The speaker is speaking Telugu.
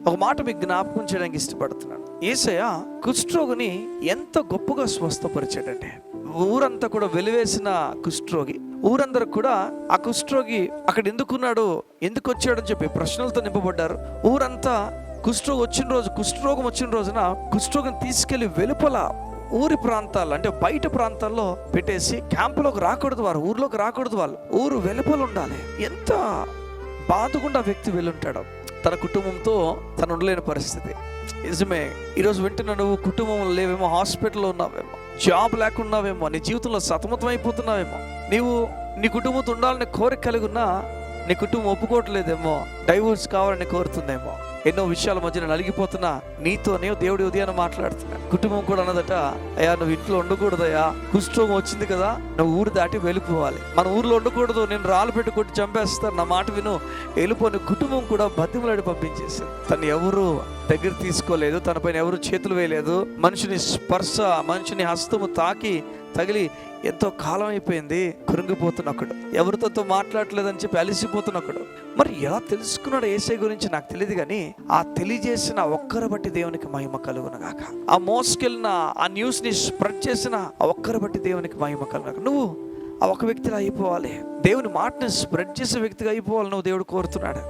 ఒక మాట మీకు జ్ఞాపకం చేయడానికి ఇష్టపడుతున్నాను. యేసయ్య కుష్ఠరోగిని ఎంత గొప్పగా స్వస్థపరిచాడంటే, ఊరంతా కూడా వెలివేసిన కుష్ఠరోగి, ఊరందరూ కూడా ఆ కుష్ఠరోగి అక్కడ ఎందుకున్నాడు, ఎందుకు వచ్చాడని చెప్పి ప్రశ్నలతో నింపబడ్డారు. ఊరంతా కుష్ఠరోగం వచ్చిన రోజున కుష్ఠరోగిని తీసుకెళ్లి వెలుపల ఊరి ప్రాంతాల్లో, అంటే బయట ప్రాంతాల్లో పెట్టేసి క్యాంపులోకి రాకూడదు, వారు ఊర్లోకి రాకూడదు, వాళ్ళు ఊరు వెలుపల ఉండాలి. ఎంత బాధగుండా వ్యక్తి వెళ్ళుంటాడు. తన కుటుంబంతో తను ఉండలేని పరిస్థితి. నిజమే, ఈరోజు వింటున్న నువ్వు కుటుంబంలో లేవేమో, హాస్పిటల్లో ఉన్నావేమో, జాబ్ లేకున్నావేమో, నీ జీవితంలో సతమతం అయిపోతున్నావేమో, నీ కుటుంబంతో ఉండాలని కోరిక కలిగి ఉన్నా నీ కుటుంబం ఒప్పుకోవట్లేదేమో, డైవోర్స్ కావాలని కోరుతుందేమో, ఎన్నో విషయాల మధ్యన నలిగిపోతున్నా నీతోనే దేవుడి ఉదయాన్ని మాట్లాడుతున్నా. కుటుంబం కూడా అన్నదట, అయ్యా నువ్వు ఇంట్లో ఉండకూడదయ్యా, కుష్ఠరోగం వచ్చింది కదా, నువ్వు ఊరు దాటి వెళ్ళిపోవాలి, మన ఊర్లో ఉండకూడదు, నేను రాళ్ళు పెట్టి కొట్టి చంపేస్తాను, నా మాట విను, వెళ్ళిపోని కుటుంబం కూడా బతిమలాడి పంపించేసింది. తను ఎవరు దగ్గర తీసుకోలేదు, తన పైన ఎవరు చేతులు వేయలేదు, మనిషిని స్పర్శ, మనిషిని హస్తము తాకి తగిలి ఎంతో కాలం అయిపోయింది, కృంగిపోతున్నక్కడు, ఎవరితో మాట్లాడలేదని చెప్పి అలిసిపోతున్నక్కడు. మరి ఎలా తెలుసుకున్నాడు యేసయ్య గురించి నాకు తెలియదు, కానీ ఆ తెలియజేసిన ఒక్కరు బట్టి దేవునికి మహిమ కలుగునగాక. ఆ మోసుకెళ్ళిన ఆ న్యూస్ ని స్ప్రెడ్ చేసిన ఆ ఒక్కరు బట్టి దేవునికి మహిమ కలుగునగాక. నువ్వు ఆ ఒక వ్యక్తిలా అయిపోవాలి, దేవుని మాటని స్ప్రెడ్ చేసే వ్యక్తిగా అయిపోవాలి నువ్వు. దేవుడు కోరుతున్నాడు.